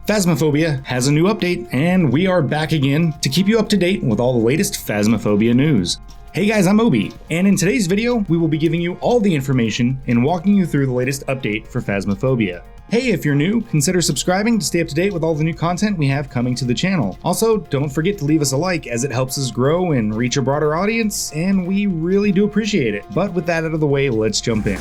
Phasmophobia has a new update, and we are back again to keep you up to date with all the latest Phasmophobia news. Hey guys, I'm Obi, and in today's video, we will be giving you all the information and walking you through the latest update for Phasmophobia. Hey, if you're new, consider subscribing to stay up to date with all the new content we have coming to the channel. Also, don't forget to leave us a like as it helps us grow and reach a broader audience, and we really do appreciate it. But with that out of the way, let's jump in.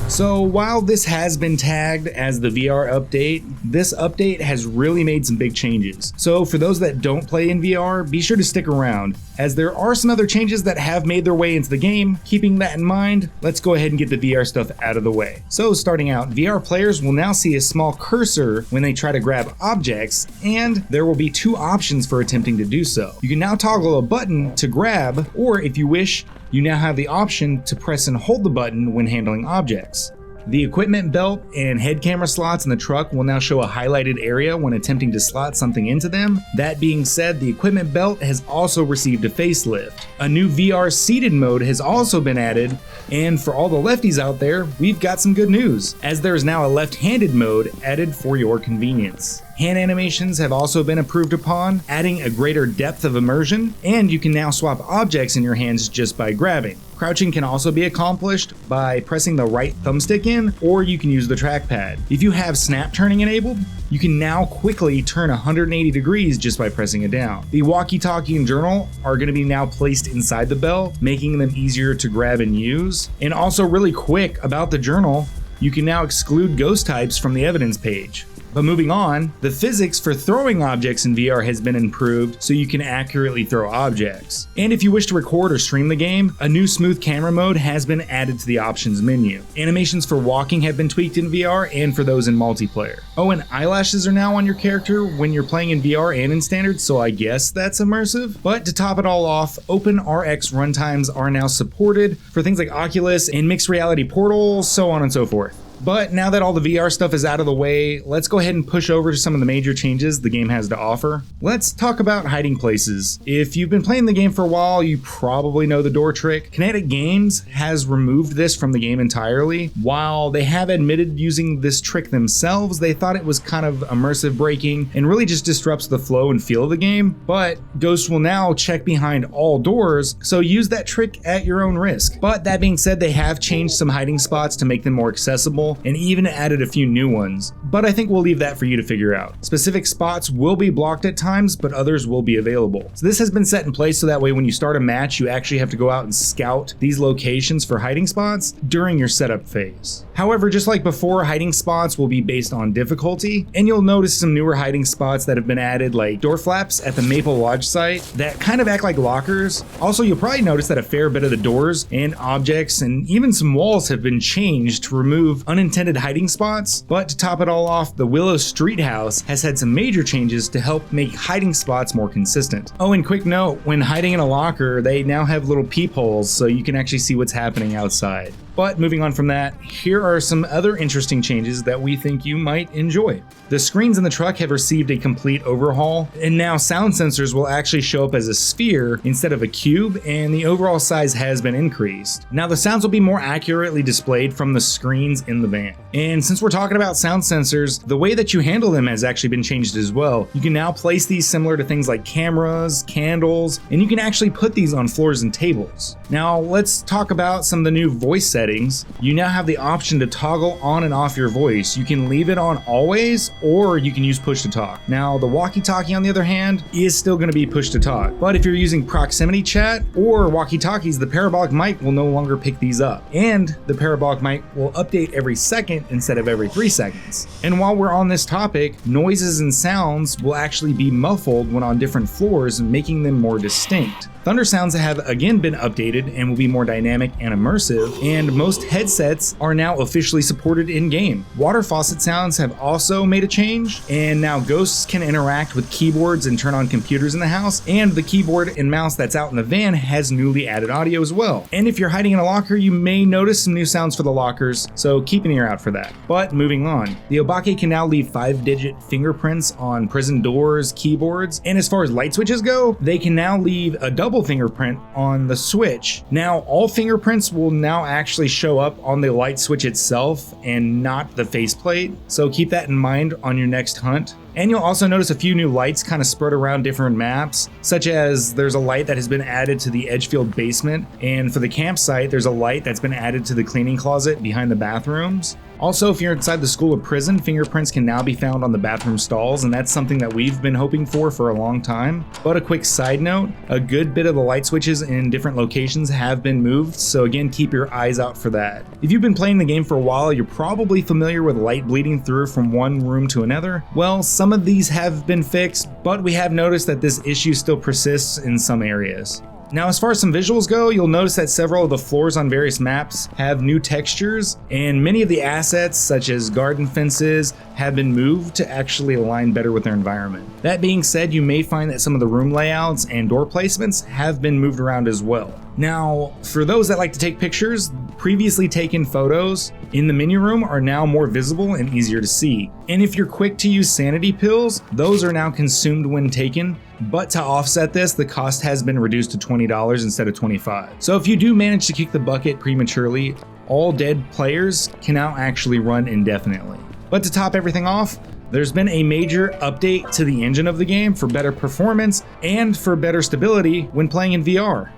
So while this has been tagged as the VR update, this update has really made some big changes. So for those that don't play in VR, be sure to stick around, as there are some other changes that have made their way into the game. Keeping that in mind, let's go ahead and get the VR stuff out of the way. So starting out, VR players will now see a small cursor when they try to grab objects, and there will be two options for attempting to do so. You can now toggle a button to grab, or if you wish, you now have the option to press and hold the button when handling objects. The equipment belt and head camera slots in the truck will now show a highlighted area when attempting to slot something into them. That being said, the equipment belt has also received a facelift. A new VR seated mode has also been added, and for all the lefties out there, we've got some good news, as there is now a left-handed mode added for your convenience. Hand animations have also been improved upon, adding a greater depth of immersion, and you can now swap objects in your hands just by grabbing. Crouching can also be accomplished by pressing the right thumbstick in, or you can use the trackpad. If you have snap turning enabled, you can now quickly turn 180 degrees just by pressing it down. The Walkie-Talkie and Journal are going to be now placed inside the belt, making them easier to grab and use. And also really quick about the journal, you can now exclude ghost types from the evidence page. But moving on, the physics for throwing objects in VR has been improved so you can accurately throw objects. And if you wish to record or stream the game, a new smooth camera mode has been added to the options menu. Animations for walking have been tweaked in VR and for those in multiplayer. Oh, and eyelashes are now on your character when you're playing in VR and in standard, so I guess that's immersive. But to top it all off, OpenRX runtimes are now supported for things like Oculus and mixed reality Portal, so on and so forth. But now that all the VR stuff is out of the way, let's go ahead and push over to some of the major changes the game has to offer. Let's talk about hiding places. If you've been playing the game for a while, you probably know the door trick. Kinetic Games has removed this from the game entirely. While they have admitted using this trick themselves, they thought it was kind of immersive breaking and really just disrupts the flow and feel of the game. But Ghosts will now check behind all doors, so use that trick at your own risk. But that being said, they have changed some hiding spots to make them more accessible, and even added a few new ones, but I think we'll leave that for you to figure out. Specific spots will be blocked at times, but others will be available. So this has been set in place so that way when you start a match, you actually have to go out and scout these locations for hiding spots during your setup phase. However, just like before, hiding spots will be based on difficulty, and you'll notice some newer hiding spots that have been added, like door flaps at the Maple Lodge site that kind of act like lockers. Also, you'll probably notice that a fair bit of the doors and objects and even some walls have been changed to remove unintended hiding spots. But to top it all off, the Willow Street House has had some major changes to help make hiding spots more consistent. Oh, and quick note, when hiding in a locker, they now have little peepholes so you can actually see what's happening outside. But moving on from that, here are some other interesting changes that we think you might enjoy. The screens in the truck have received a complete overhaul, and now sound sensors will actually show up as a sphere instead of a cube, and the overall size has been increased. Now the sounds will be more accurately displayed from the screens in the van. And since we're talking about sound sensors, the way that you handle them has actually been changed as well. You can now place these similar to things like cameras, candles, and you can actually put these on floors and tables. Now let's talk about some of the new voice settings. You now have the option to toggle on and off your voice. You can leave it on always, or you can use push to talk. Now the walkie-talkie on the other hand is still going to be push to talk, but if you're using proximity chat or walkie-talkies, the parabolic mic will no longer pick these up, and the parabolic mic will update every second instead of every 3 seconds. And while we're on this topic, noises and sounds will actually be muffled when on different floors, making them more distinct. Thunder sounds have again been updated and will be more dynamic and immersive, and most headsets are now officially supported in-game. Water faucet sounds have also made a change, and now ghosts can interact with keyboards and turn on computers in the house, and the keyboard and mouse that's out in the van has newly added audio as well. And if you're hiding in a locker, you may notice some new sounds for the lockers, so keep an ear out for that. But moving on, the Obake can now leave 5-digit fingerprints on prison doors, keyboards, and as far as light switches go, they can now leave a double double fingerprint on the switch. Now, all fingerprints will now actually show up on the light switch itself and not the faceplate, so keep that in mind on your next hunt. And you'll also notice a few new lights kind of spread around different maps, such as there's a light that has been added to the Edgefield basement, and for the campsite, there's a light that's been added to the cleaning closet behind the bathrooms. Also, if you're inside the school or prison, fingerprints can now be found on the bathroom stalls, and that's something that we've been hoping for a long time. But a quick side note, a good bit of the light switches in different locations have been moved, so again, keep your eyes out for that. If you've been playing the game for a while, you're probably familiar with light bleeding through from one room to another. Well, some of these have been fixed, but we have noticed that this issue still persists in some areas. Now, as far as some visuals go, you'll notice that several of the floors on various maps have new textures, and many of the assets, such as garden fences, have been moved to actually align better with their environment. That being said, you may find that some of the room layouts and door placements have been moved around as well. Now, for those that like to take pictures, previously taken photos in the menu room are now more visible and easier to see. And if you're quick to use sanity pills, those are now consumed when taken. But to offset this, the cost has been reduced to $20 instead of $25. So if you do manage to kick the bucket prematurely, all dead players can now actually run indefinitely. But to top everything off, there's been a major update to the engine of the game for better performance and for better stability when playing in VR.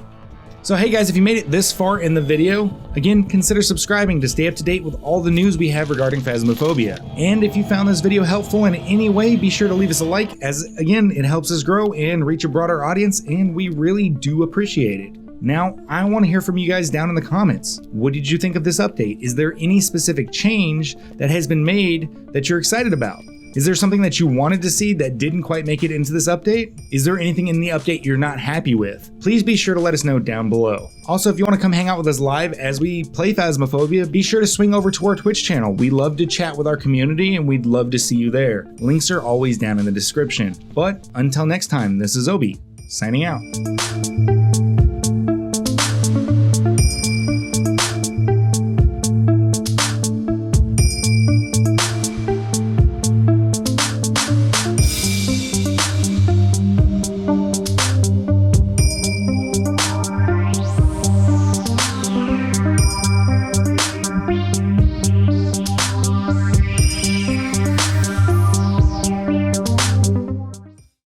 So hey guys, if you made it this far in the video, again, consider subscribing to stay up to date with all the news we have regarding Phasmophobia. And if you found this video helpful in any way, be sure to leave us a like, as again, it helps us grow and reach a broader audience, and we really do appreciate it. Now, I want to hear from you guys down in the comments. What did you think of this update? Is there any specific change that has been made that you're excited about? Is there something that you wanted to see that didn't quite make it into this update? Is there anything in the update you're not happy with? Please be sure to let us know down below. Also, if you want to come hang out with us live as we play Phasmophobia, be sure to swing over to our Twitch channel. We love to chat with our community and we'd love to see you there. Links are always down in the description. But until next time, this is Obi, signing out.